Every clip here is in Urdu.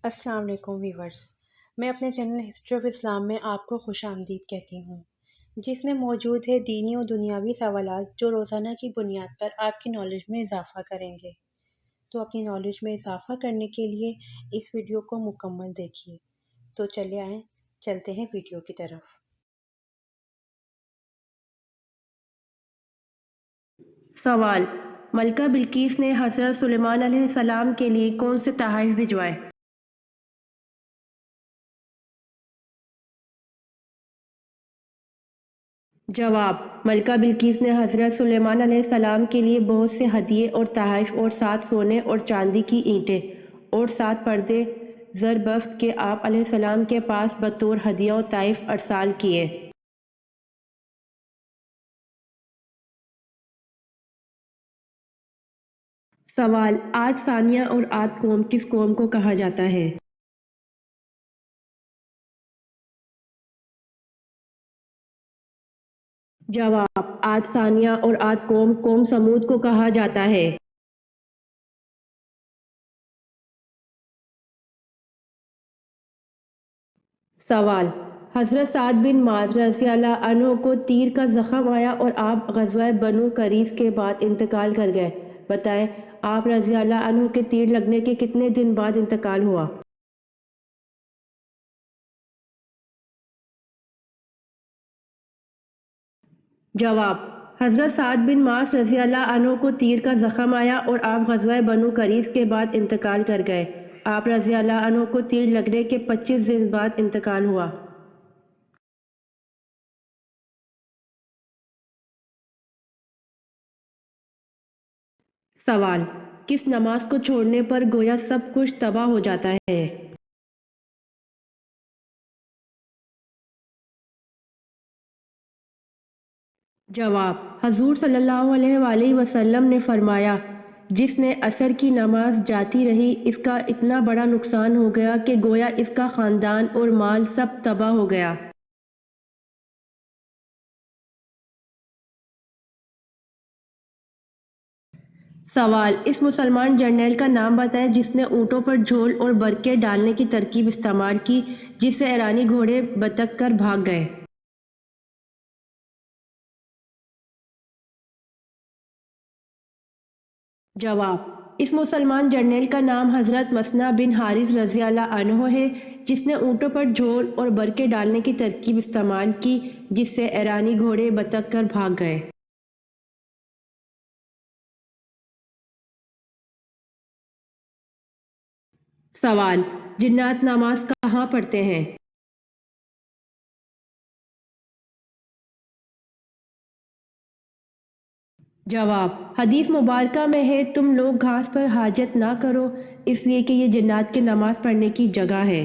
السلام علیکم ویورز، میں اپنے چینل ہسٹری آف اسلام میں آپ کو خوش آمدید کہتی ہوں، جس میں موجود ہے دینی و دنیاوی سوالات جو روزانہ کی بنیاد پر آپ کی نالج میں اضافہ کریں گے۔ تو اپنی نالج میں اضافہ کرنے کے لیے اس ویڈیو کو مکمل دیکھیے۔ تو چلے آئیں، چلتے ہیں ویڈیو کی طرف۔ سوال: ملکہ بلقیس نے حضرت سلیمان علیہ السلام کے لیے کون سے تحائف بھجوائے؟ جواب: ملکہ بلقیس نے حضرت سلیمان علیہ السلام کے لیے بہت سے ہدیے اور تحائف اور 7 سونے اور چاندی کی اینٹیں اور 7 پردے زر بفت کے آپ علیہ السلام کے پاس بطور ہدیہ و تحائف ارسال کیے۔ سوال: عاد ثانیہ اور عاد قوم کس قوم کو کہا جاتا ہے؟ جواب: عاد ثانیہ اور عاد قوم سمود کو کہا جاتا ہے۔ سوال: حضرت سعد بن معاذ رضی اللہ عنہ کو تیر کا زخم آیا اور آپ غزوہ بنو قریظ کے بعد انتقال کر گئے، بتائیں آپ رضی اللہ عنہ کے تیر لگنے کے کتنے دن بعد انتقال ہوا؟ جواب: حضرت سعد بن معاذ رضی اللہ عنہ کو تیر کا زخم آیا اور آپ غزوہ بنو قریظ کے بعد انتقال کر گئے، آپ رضی اللہ عنہ کو تیر لگنے کے 25 دن بعد انتقال ہوا۔ سوال: کس نماز کو چھوڑنے پر گویا سب کچھ تباہ ہو جاتا ہے؟ جواب: حضور صلی اللہ علیہ وآلہ وسلم نے فرمایا، جس نے عصر کی نماز جاتی رہی اس کا اتنا بڑا نقصان ہو گیا کہ گویا اس کا خاندان اور مال سب تباہ ہو گیا۔ سوال: اس مسلمان جرنیل کا نام بتائیں جس نے اونٹوں پر جھول اور برقعے ڈالنے کی ترکیب استعمال کی جس سے ایرانی گھوڑے بتک کر بھاگ گئے۔ جواب: اس مسلمان جرنیل کا نام حضرت مثنہ بن حارث رضی اللہ عنہ ہے جس نے اونٹوں پر جھول اور برقعے ڈالنے کی ترکیب استعمال کی جس سے ایرانی گھوڑے بتک کر بھاگ گئے۔ سوال: جنات نماز کہاں پڑھتے ہیں؟ جواب: حدیث مبارکہ میں ہے تم لوگ گھاس پر حاجت نہ کرو اس لیے کہ یہ جنات کے نماز پڑھنے کی جگہ ہے۔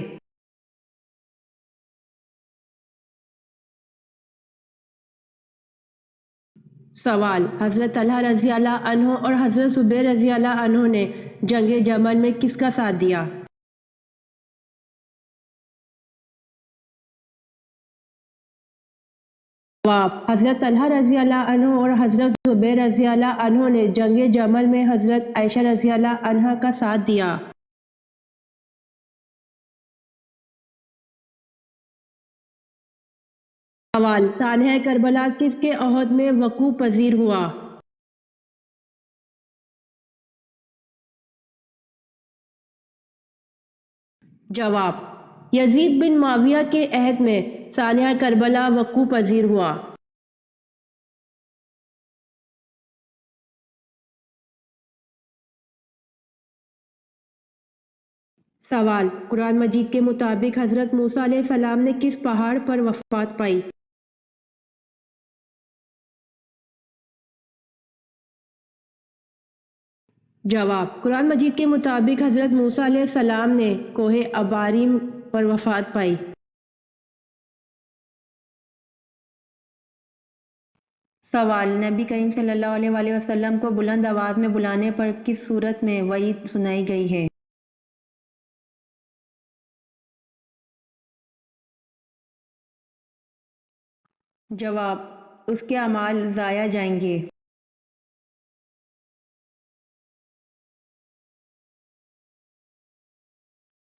سوال: حضرت طلحہ رضی اللہ عنہ اور حضرت زبیر رضی اللہ عنہ نے جنگ جمل میں کس کا ساتھ دیا؟ جواب: حضرت طلحہ رضی اللہ عنہ اور حضرت زبیر رضی اللہ عنہ نے جنگ جمل میں حضرت عائشہ رضی اللہ عنہا کا ساتھ دیا۔ سوال: سانحہ کربلا کس کے عہد میں وقوع پذیر ہوا؟ جواب: یزید بن معاویہ کے عہد میں سانحہ کربلا وقوع پذیر ہوا۔ سوال: قرآن مجید کے مطابق حضرت موسیٰ علیہ السلام نے کس پہاڑ پر وفات پائی؟ جواب: قرآن مجید کے مطابق حضرت موسیٰ علیہ السلام نے کوہ اباریم پر وفات پائی۔ سوال: نبی کریم صلی اللہ علیہ وآلہ وسلم کو بلند آواز میں بلانے پر کس صورت میں وعید سنائی گئی ہے؟ جواب: اس کے اعمال ضائع جائیں گے۔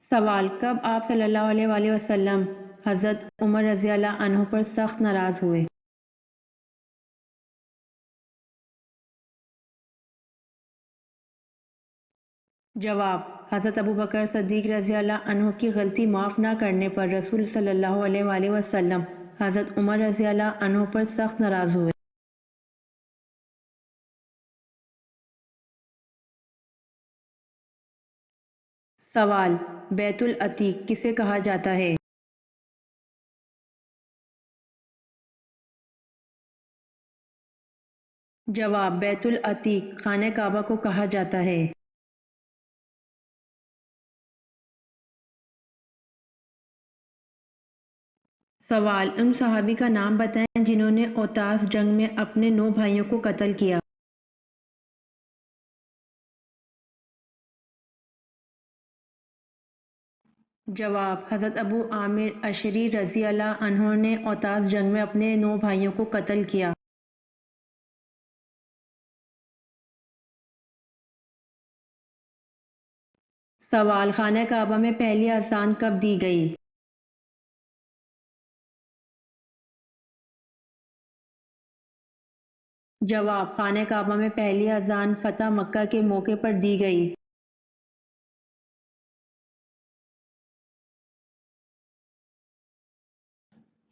سوال: کب آپ صلی اللہ علیہ وآلہ وسلم حضرت عمر رضی اللہ عنہ پر سخت ناراض ہوئے؟ جواب: حضرت ابوبکر صدیق رضی اللہ عنہ کی غلطی معاف نہ کرنے پر رسول صلی اللہ علیہ وآلہ وسلم حضرت عمر رضی اللہ عنہ پر سخت ناراض ہوئے۔ سوال: بیت العتیق کسے کہا جاتا ہے؟ جواب: بیت العتیق خانہ کعبہ کو کہا جاتا ہے۔ سوال: ان صحابی کا نام بتائیں جنہوں نے اوتاس جنگ میں اپنے 9 بھائیوں کو قتل کیا۔ جواب: حضرت ابو عامر اشعری رضی اللہ عنہ نے اوتاس جنگ میں اپنے 9 بھائیوں کو قتل کیا۔ سوال: خانہ کعبہ میں پہلی اذان کب دی گئی؟ جواب: خانہ کعبہ میں پہلی اذان فتح مکہ کے موقع پر دی گئی۔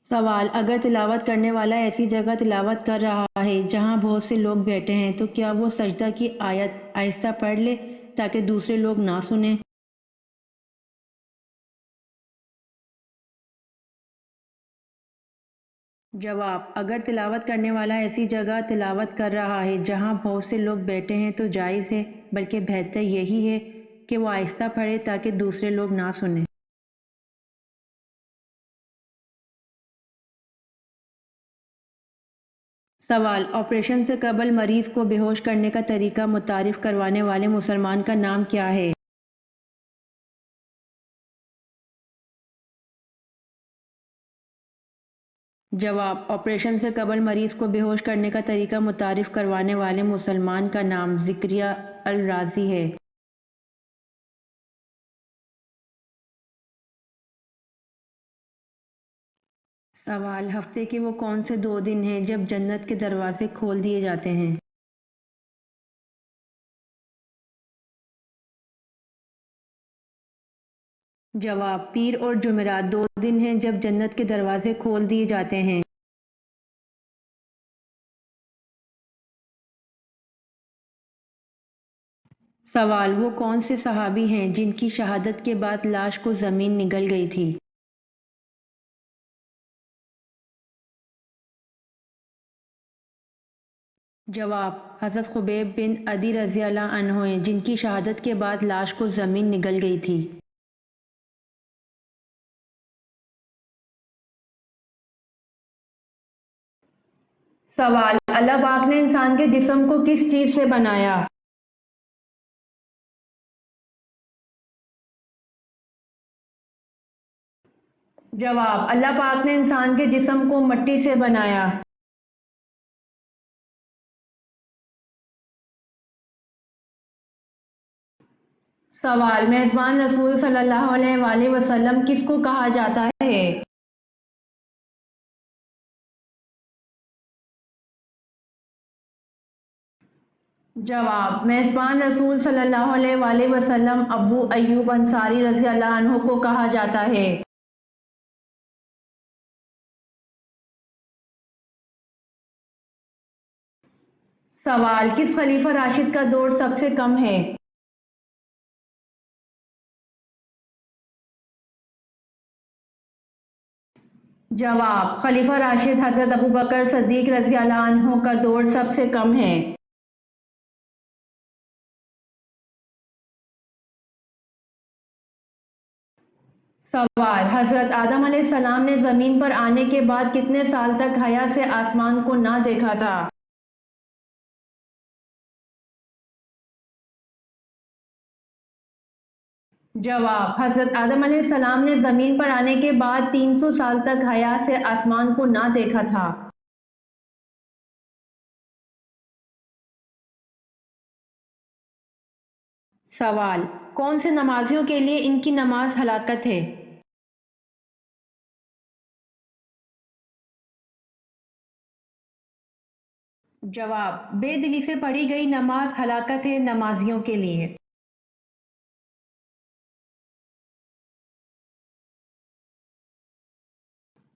سوال: اگر تلاوت کرنے والا ایسی جگہ تلاوت کر رہا ہے جہاں بہت سے لوگ بیٹھے ہیں تو کیا وہ سجدہ کی آیت آہستہ پڑھ لے تاکہ دوسرے لوگ نہ سنیں؟ جواب: اگر تلاوت کرنے والا ایسی جگہ تلاوت کر رہا ہے جہاں بہت سے لوگ بیٹھے ہیں تو جائز ہے، بلکہ بہتر یہی ہے کہ وہ آہستہ پڑھے تاکہ دوسرے لوگ نہ سنیں۔ سوال: آپریشن سے قبل مریض کو بے ہوش کرنے کا طریقہ متعارف کروانے والے مسلمان کا نام کیا ہے؟ جواب: آپریشن سے قبل مریض کو بے ہوش کرنے کا طریقہ متعارف کروانے والے مسلمان کا نام زکریا الرازی ہے۔ سوال: ہفتے کے وہ کون سے 2 دن ہیں جب جنت کے دروازے کھول دیے جاتے ہیں؟ جواب: پیر اور جمعرات 2 دن ہیں جب جنت کے دروازے کھول دیے جاتے ہیں۔ سوال: وہ کون سے صحابی ہیں جن کی شہادت کے بعد لاش کو زمین نگل گئی تھی؟ جواب: حضرت خبیب بن عدی رضی اللہ عنہ ہیں جن کی شہادت کے بعد لاش کو زمین نگل گئی تھی۔ سوال: اللہ پاک نے انسان کے جسم کو کس چیز سے بنایا؟ جواب: اللہ پاک نے انسان کے جسم کو مٹی سے بنایا۔ سوال: میزبان رسول صلی اللہ علیہ وآلہ وسلم کس کو کہا جاتا ہے؟ جواب: میزبان رسول صلی اللہ علیہ وآلہ وسلم ابو ایوب انصاری رضی اللہ عنہ کو کہا جاتا ہے۔ سوال: کس خلیفہ راشد کا دور سب سے کم ہے؟ جواب: خلیفہ راشد حضرت ابوبکر صدیق رضی اللہ عنہ کا دور سب سے کم ہے۔ سوال: حضرت آدم علیہ السلام نے زمین پر آنے کے بعد کتنے سال تک حیا سے آسمان کو نہ دیکھا تھا؟ جواب: حضرت آدم علیہ السلام نے زمین پر آنے کے بعد 300 سال تک حیا سے آسمان کو نہ دیکھا تھا۔ سوال: کون سے نمازیوں کے لیے ان کی نماز ہلاکت ہے؟ جواب: بے دلی سے پڑھی گئی نماز ہلاکت ہے نمازیوں کے لیے۔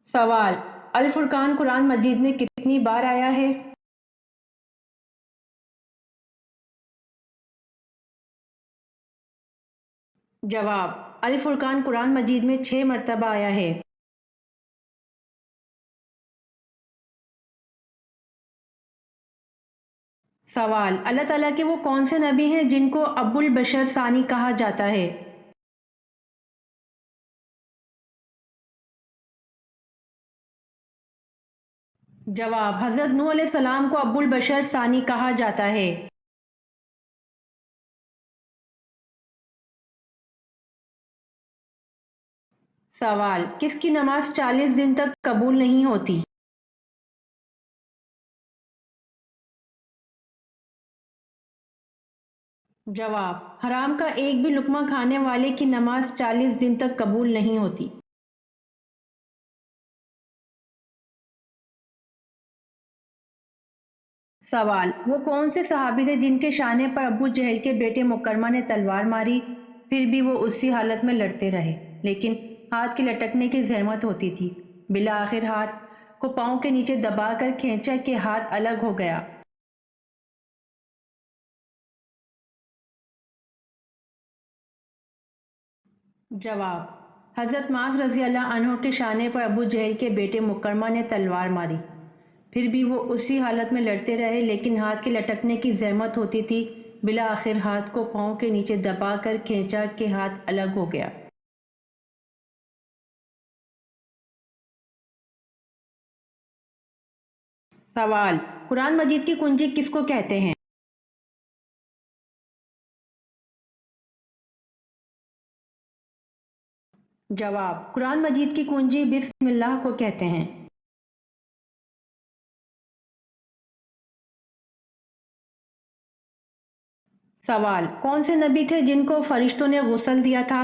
سوال: الفرقان قرآن مجید میں کتنی بار آیا ہے؟ جواب: الفرقان قرآن مجید میں 6 مرتبہ آیا ہے۔ سوال: اللہ تعالیٰ کے وہ کون سے نبی ہیں جن کو ابو البشر ثانی کہا جاتا ہے؟ جواب: حضرت نوح علیہ السلام کو ابو البشر ثانی کہا جاتا ہے۔ سوال: کس کی نماز 40 دن تک قبول نہیں ہوتی؟ جواب: حرام کا ایک بھی لقمہ کھانے والے کی نماز 40 دن تک قبول نہیں ہوتی۔ سوال: وہ کون سے صحابی تھے جن کے شانے پر ابو جہل کے بیٹے مکرمہ نے تلوار ماری، پھر بھی وہ اسی حالت میں لڑتے رہے لیکن ہاتھ کے لٹکنے کی زحمت ہوتی تھی؟ بالآخر ہاتھ کو پاؤں کے نیچے دبا کر کھینچا کہ ہاتھ الگ ہو گیا۔ جواب: حضرت معاذ رضی اللہ عنہ کے شانے پر ابو جہل کے بیٹے مکرمہ نے تلوار ماری، پھر بھی وہ اسی حالت میں لڑتے رہے لیکن ہاتھ کے لٹکنے کی زحمت ہوتی تھی۔ بالآخر ہاتھ کو پاؤں کے نیچے دبا کر کھینچا کہ ہاتھ الگ ہو گیا۔ سوال: قرآن مجید کی کنجی کس کو کہتے ہیں؟ جواب: قرآن مجید کی کنجی بسم اللہ کو کہتے ہیں۔ سوال: کون سے نبی تھے جن کو فرشتوں نے غسل دیا تھا؟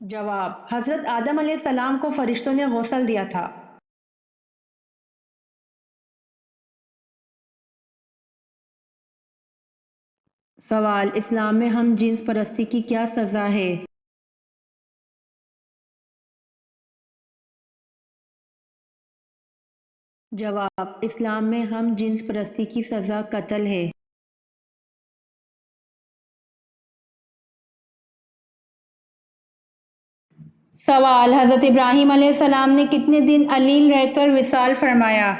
جواب: حضرت آدم علیہ السلام کو فرشتوں نے غسل دیا تھا۔ سوال: اسلام میں ہم جنس پرستی کی کیا سزا ہے؟ جواب: اسلام میں ہم جنس پرستی کی سزا قتل ہے۔ سوال: حضرت ابراہیم علیہ السلام نے کتنے دن علیل رہ کر وصال فرمایا؟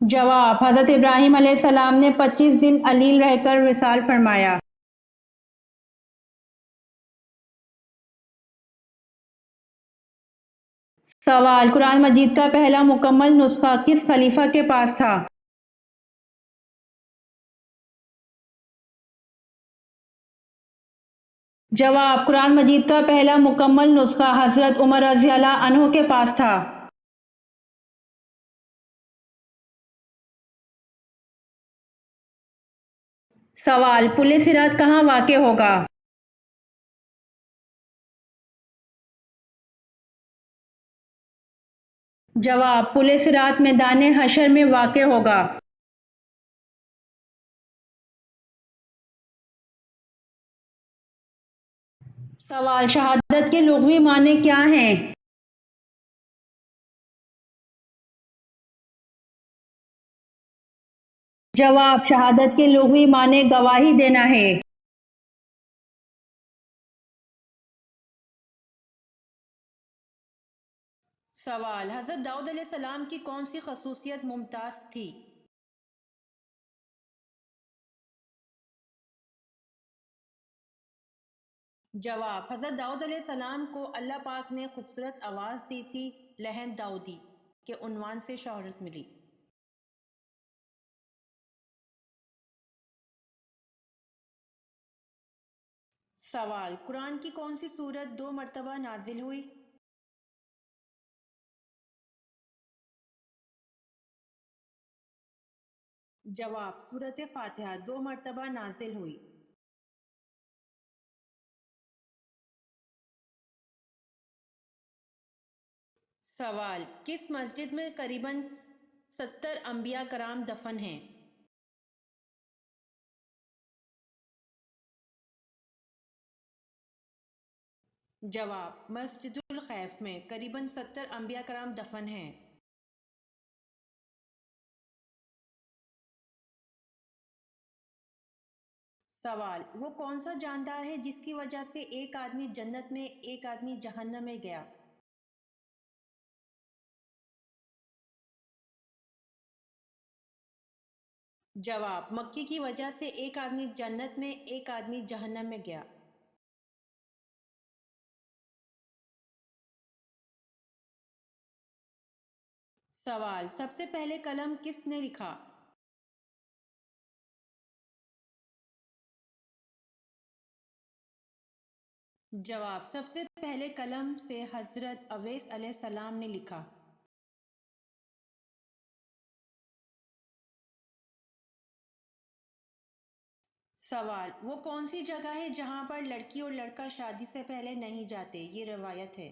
جواب: حضرت ابراہیم علیہ السلام نے 25 دن علیل رہ کر وصال فرمایا۔ سوال: قرآن مجید کا پہلا مکمل نسخہ کس خلیفہ کے پاس تھا؟ جواب: قرآن مجید کا پہلا مکمل نسخہ حضرت عمر رضی اللہ عنہ کے پاس تھا۔ سوال: پل صراط کہاں واقع ہوگا؟ جواب: پل صراط میدان حشر میں واقع ہوگا۔ سوال: شہادت کے لغوی معنی کیا ہیں؟ جواب: شہادت کے لغوی معنی گواہی دینا ہے۔ سوال: حضرت داؤد علیہ السلام کی کون سی خصوصیت ممتاز تھی؟ جواب: حضرت داؤد علیہ السلام کو اللہ پاک نے خوبصورت آواز دی تھی، لحن داؤدی کے عنوان سے شہرت ملی۔ سوال: قرآن کی کون سی سورت 2 مرتبہ نازل ہوئی؟ جواب: سورت فاتحہ 2 مرتبہ نازل ہوئی۔ سوال: کس مسجد میں قریباً 70 انبیاء کرام دفن ہیں؟ جواب: مسجد الخیف میں قریباً 70 انبیاء کرام دفن ہیں۔ سوال: وہ کون سا جاندار ہے جس کی وجہ سے ایک آدمی جنت میں ایک آدمی جہنم میں گیا؟ جواب: مکھی کی وجہ سے ایک آدمی جنت میں ایک آدمی جہنم میں گیا۔ سوال: سب سے پہلے قلم کس نے لکھا؟ جواب: سب سے پہلے قلم سے حضرت اویس علیہ السلام نے لکھا۔ سوال: وہ کون سی جگہ ہے جہاں پر لڑکی اور لڑکا شادی سے پہلے نہیں جاتے؟ یہ روایت ہے۔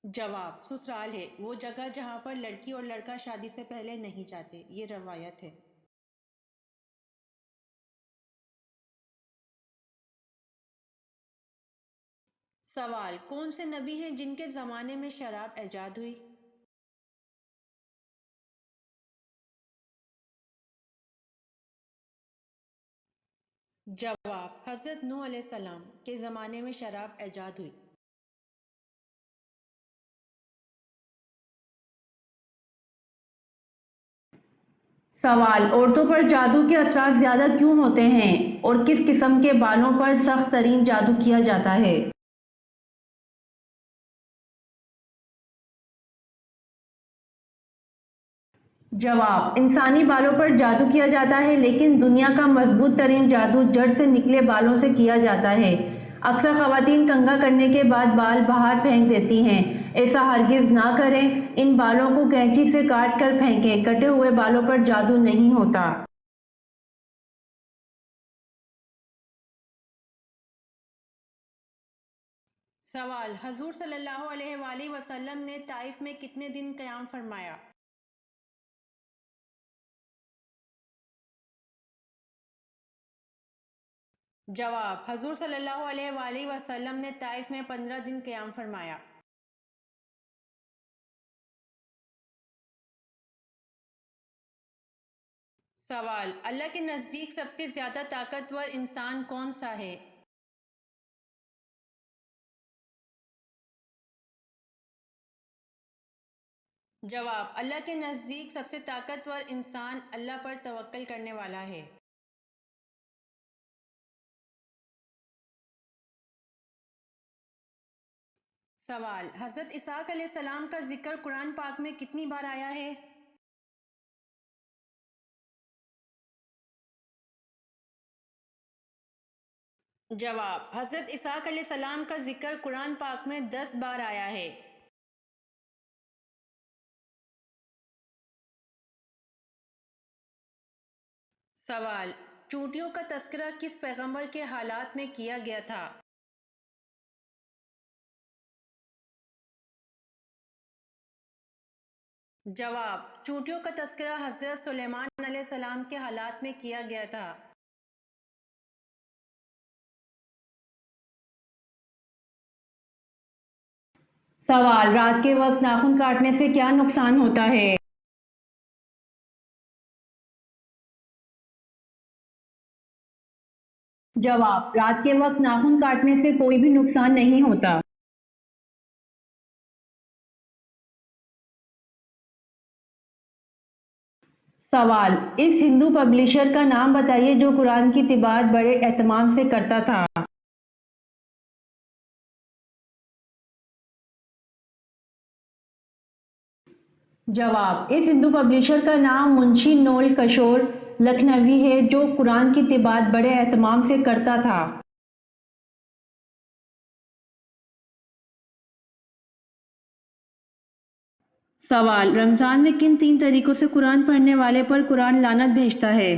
جواب: سسرال ہے، وہ جگہ جہاں پر لڑکی اور لڑکا شادی سے پہلے نہیں جاتے، یہ روایت ہے۔ سوال: کون سے نبی ہیں جن کے زمانے میں شراب ایجاد ہوئی؟ جواب: حضرت نوح علیہ السلام کے زمانے میں شراب ایجاد ہوئی۔ سوال: عورتوں پر جادو کے اثرات زیادہ کیوں ہوتے ہیں اور کس قسم کے بالوں پر سخت ترین جادو کیا جاتا ہے؟ جواب: انسانی بالوں پر جادو کیا جاتا ہے لیکن دنیا کا مضبوط ترین جادو جڑ سے نکلے بالوں سے کیا جاتا ہے۔ اکثر خواتین کنگھا کرنے کے بعد بال باہر پھینک دیتی ہیں، ایسا ہرگز نہ کریں۔ ان بالوں کو کینچی سے کاٹ کر پھینکیں، کٹے ہوئے بالوں پر جادو نہیں ہوتا۔ سوال: حضور صلی اللہ علیہ وآلہ وسلم نے طائف میں کتنے دن قیام فرمایا؟ جواب: حضور صلی اللہ علیہ وآلہ وسلم نے طائف میں 15 دن قیام فرمایا۔ سوال: اللہ کے نزدیک سب سے زیادہ طاقتور انسان کون سا ہے؟ جواب: اللہ کے نزدیک سب سے طاقتور انسان اللہ پر توکل کرنے والا ہے۔ سوال: حضرت اسحاق علیہ السلام کا ذکر قرآن پاک میں کتنی بار آیا ہے؟ جواب: حضرت اسحاق علیہ السلام کا ذکر قرآن پاک میں 10 بار آیا ہے۔ سوال: چونٹیوں کا تذکرہ کس پیغمبر کے حالات میں کیا گیا تھا؟ جواب: چونٹیوں کا تذکرہ حضرت سلیمان علیہ السلام کے حالات میں کیا گیا تھا۔ سوال: رات کے وقت ناخن کاٹنے سے کیا نقصان ہوتا ہے؟ جواب: رات کے وقت ناخن کاٹنے سے کوئی بھی نقصان نہیں ہوتا۔ سوال: اس ہندو پبلشر کا نام بتائیے جو قرآن کی طباعت بڑے اہتمام سے کرتا تھا۔ جواب: اس ہندو پبلیشر کا نام منشی نول کشور لکھنوی ہے، جو قرآن کی طباعت بڑے اہتمام سے کرتا تھا۔ سوال: رمضان میں کن 3 طریقوں سے قرآن پڑھنے والے پر قرآن لعنت بھیجتا ہے؟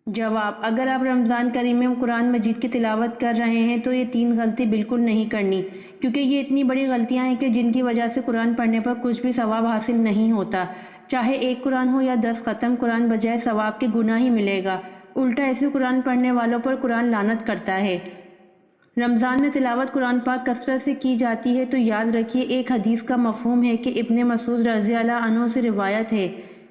جواب: اگر آپ رمضان کریم میں قرآن مجید کی تلاوت کر رہے ہیں تو یہ 3 غلطی بالکل نہیں کرنی، کیونکہ یہ اتنی بڑی غلطیاں ہیں کہ جن کی وجہ سے قرآن پڑھنے پر کچھ بھی ثواب حاصل نہیں ہوتا، چاہے 1 قرآن ہو یا 10 ختم قرآن، بجائے ثواب کے گناہ ہی ملے گا۔ الٹا ایسے قرآن پڑھنے والوں پر قرآن لعنت کرتا ہے۔ رمضان میں تلاوت قرآن پاک کثرت سے کی جاتی ہے تو یاد رکھیے، ایک حدیث کا مفہوم ہے کہ ابن مسعود رضی اللہ عنہ سے روایت ہے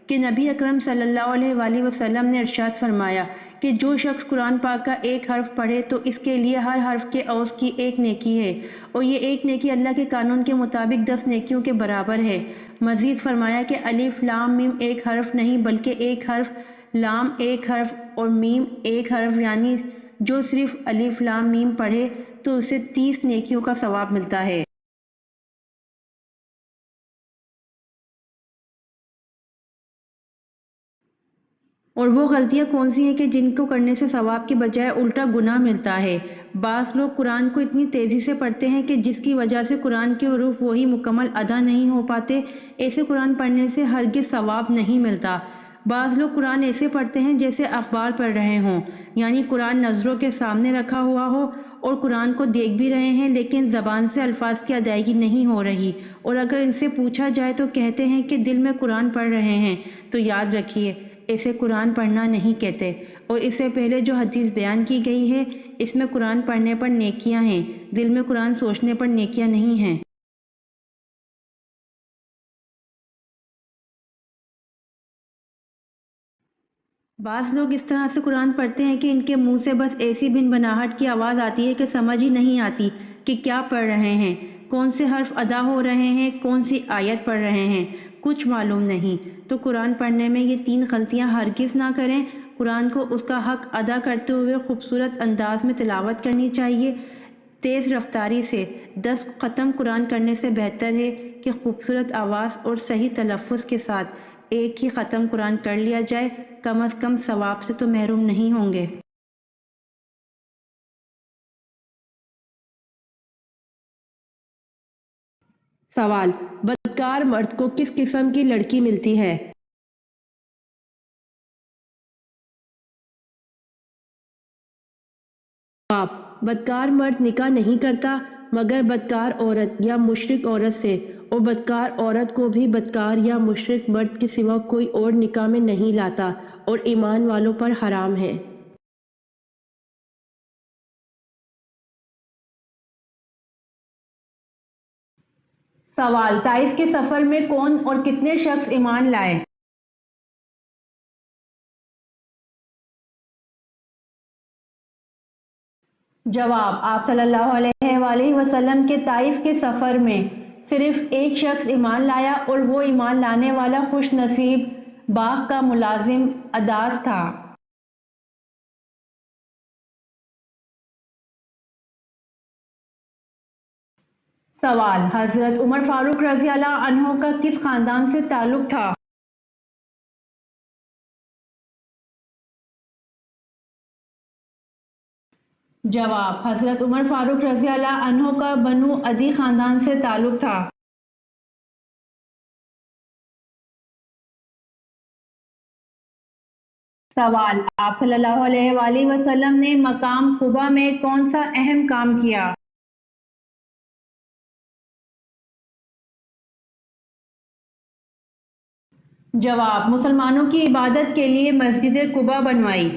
کہ نبی اکرم صلی اللہ علیہ وآلہ وسلم نے ارشاد فرمایا کہ جو شخص قرآن پاک کا 1 حرف پڑھے تو اس کے لیے ہر حرف کے عوض کی 1 نیکی ہے، اور یہ 1 نیکی اللہ کے قانون کے مطابق 10 نیکیوں کے برابر ہے۔ مزید فرمایا کہ الف لام میم 1 حرف نہیں بلکہ 1 حرف، لام 1 حرف اور میم 1 حرف، یعنی جو صرف الف لام میم پڑھے تو اسے 30 نیکیوں کا ثواب ملتا ہے۔ اور وہ غلطیاں کون سی ہیں کہ جن کو کرنے سے ثواب کے بجائے الٹا گناہ ملتا ہے؟ بعض لوگ قرآن کو اتنی تیزی سے پڑھتے ہیں کہ جس کی وجہ سے قرآن کے حروف وہی مکمل ادا نہیں ہو پاتے۔ ایسے قرآن پڑھنے سے ہرگز ثواب نہیں ملتا۔ بعض لوگ قرآن ایسے پڑھتے ہیں جیسے اخبار پڑھ رہے ہوں، یعنی قرآن نظروں کے سامنے رکھا ہوا ہو اور قرآن کو دیکھ بھی رہے ہیں لیکن زبان سے الفاظ کی ادائیگی نہیں ہو رہی، اور اگر ان سے پوچھا جائے تو کہتے ہیں کہ دل میں قرآن پڑھ رہے ہیں۔ تو یاد رکھیے، اسے قرآن پڑھنا نہیں کہتے، اور اس سے پہلے جو حدیث بیان کی گئی ہے اس میں قرآن پڑھنے پر نیکیاں ہیں، دل میں قرآن سوچنے پر نیکیاں نہیں ہیں۔ بعض لوگ اس طرح سے قرآن پڑھتے ہیں کہ ان کے منہ سے بس ایسی بن بناہٹ کی آواز آتی ہے کہ سمجھ ہی نہیں آتی کہ کیا پڑھ رہے ہیں، کون سے حرف ادا ہو رہے ہیں، کون سی آیت پڑھ رہے ہیں، کچھ معلوم نہیں۔ تو قرآن پڑھنے میں یہ 3 غلطیاں ہرگز نہ کریں۔ قرآن کو اس کا حق ادا کرتے ہوئے خوبصورت انداز میں تلاوت کرنی چاہیے۔ تیز رفتاری سے 10 ختم قرآن کرنے سے بہتر ہے کہ خوبصورت آواز اور صحیح تلفظ کے ساتھ ایک ہی ختم قرآن کر لیا جائے، کم از کم ثواب سے تو محروم نہیں ہوں گے۔ سوال: بدکار مرد کو کس قسم کی لڑکی ملتی ہے؟ جواب: بدکار مرد نکاح نہیں کرتا مگر بدکار عورت یا مشرک عورت سے، اور بدکار عورت کو بھی بدکار یا مشرک مرد کے سوا کوئی اور نکاح میں نہیں لاتا، اور ایمان والوں پر حرام ہے۔ سوال: طائف کے سفر میں کون اور کتنے شخص ایمان لائے؟ جواب: آپ صلی اللہ علیہ وآلہ وسلم کے طائف کے سفر میں صرف ایک شخص ایمان لایا، اور وہ ایمان لانے والا خوش نصیب باغ کا ملازم عداس تھا۔ سوال: حضرت عمر فاروق رضی اللہ عنہ کا کس خاندان سے تعلق تھا؟ جواب: حضرت عمر فاروق رضی اللہ عنہ کا بنو عدی خاندان سے تعلق تھا۔ سوال: آپ صلی اللہ علیہ وآلہ وسلم نے مقام قباء میں کون سا اہم کام کیا؟ جواب: مسلمانوں کی عبادت کے لیے مسجد قباء بنوائی۔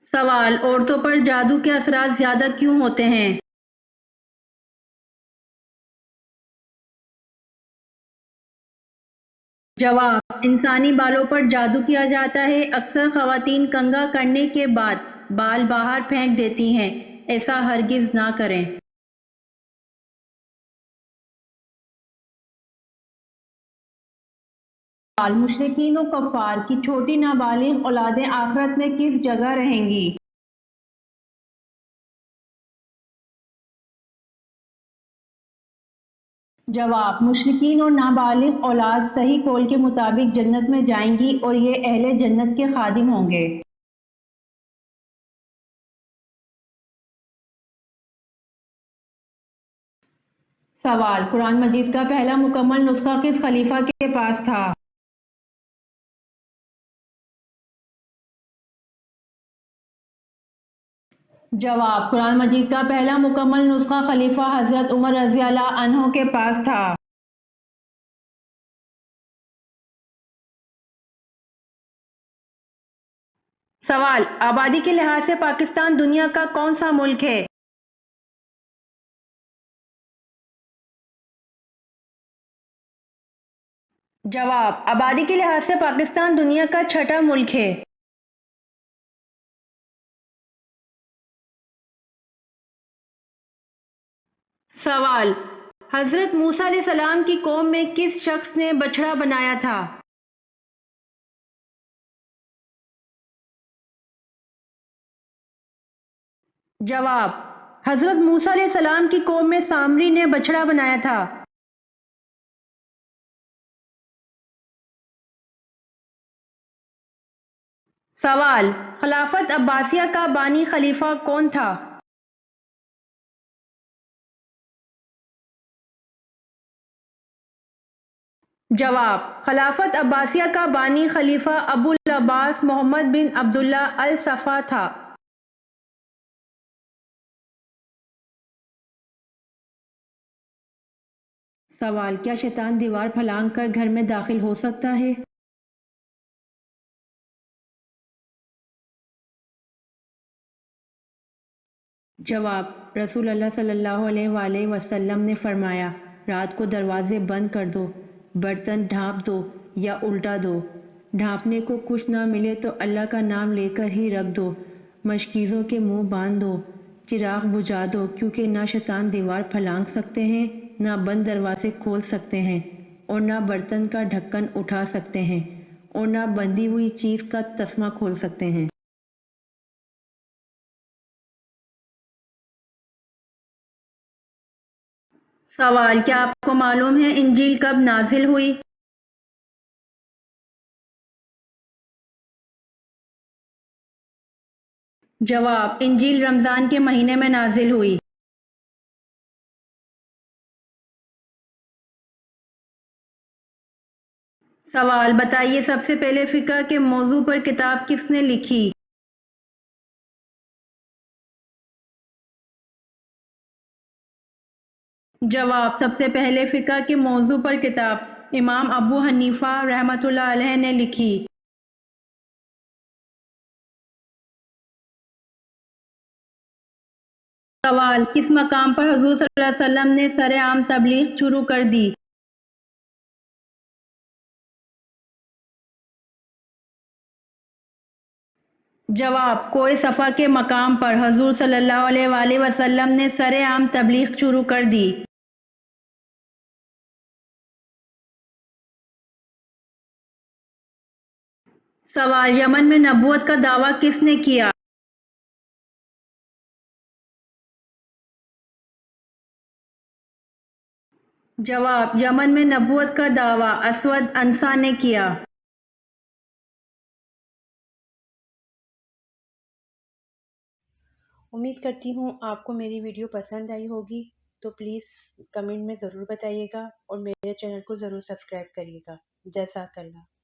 سوال: عورتوں پر جادو کے اثرات زیادہ کیوں ہوتے ہیں؟ جواب: انسانی بالوں پر جادو کیا جاتا ہے۔ اکثر خواتین کنگھا کرنے کے بعد بال باہر پھینک دیتی ہیں، ایسا ہرگز نہ کریں۔ مشرکین و کفار کی چھوٹی نابالغ اولادیں آخرت میں کس جگہ رہیں گی؟ جواب: مشرکین اور نابالغ اولاد صحیح قول کے مطابق جنت میں جائیں گی اور یہ اہل جنت کے خادم ہوں گے۔ سوال: قرآن مجید کا پہلا مکمل نسخہ کس خلیفہ کے پاس تھا؟ جواب: قرآن مجید کا پہلا مکمل نسخہ خلیفہ حضرت عمر رضی اللہ عنہ کے پاس تھا۔ سوال: آبادی کے لحاظ سے پاکستان دنیا کا کون سا ملک ہے؟ جواب: آبادی کے لحاظ سے پاکستان دنیا کا چھٹا ملک ہے۔ سوال: حضرت موسیٰ علیہ السلام کی قوم میں کس شخص نے بچڑا بنایا تھا؟ جواب: حضرت موسیٰ علیہ السلام کی قوم میں سامری نے بچڑا بنایا تھا۔ سوال: خلافت عباسیہ کا بانی خلیفہ کون تھا؟ جواب: خلافت عباسیہ کا بانی خلیفہ ابو العباس محمد بن عبداللہ الصفا تھا۔ سوال: کیا شیطان دیوار پھلانگ کر گھر میں داخل ہو سکتا ہے؟ جواب: رسول اللہ صلی اللہ علیہ وآلہ وسلم نے فرمایا، رات کو دروازے بند کر دو، برتن ڈھانپ دو یا الٹا دو، ڈھانپنے کو کچھ نہ ملے تو اللہ کا نام لے کر ہی رکھ دو، مشکیزوں کے منہ باندھ دو، چراغ بجھا دو، کیونکہ نہ شیطان دیوار پھلانگ سکتے ہیں، نہ بند دروازے کھول سکتے ہیں، اور نہ برتن کا ڈھکن اٹھا سکتے ہیں، اور نہ بندھی ہوئی چیز کا تسمہ کھول سکتے ہیں۔ سوال: کیا آپ کو معلوم ہے انجیل کب نازل ہوئی؟ جواب: انجیل رمضان کے مہینے میں نازل ہوئی۔ سوال: بتائیے سب سے پہلے فقہ کے موضوع پر کتاب کس نے لکھی؟ جواب: سب سے پہلے فقہ کے موضوع پر کتاب امام ابو حنیفہ رحمۃ اللہ علیہ نے لکھی۔ سوال: کس مقام پر حضور صلی اللہ علیہ وسلم نے سر عام تبلیغ شروع کر دی؟ جواب: کوہ صفا کے مقام پر حضور صلی اللہ علیہ وآلہ وسلم نے سر عام تبلیغ شروع کر دی۔ سوال: یمن میں نبوت کا دعویٰ کس نے کیا؟ جواب: یمن میں نبوت کا دعویٰ اسود عنسی نے کیا۔ امید کرتی ہوں آپ کو میری ویڈیو پسند آئی ہوگی، تو پلیز کمنٹ میں ضرور بتائیے گا اور میرے چینل کو ضرور سبسکرائب کریے گا۔ جزاک اللہ۔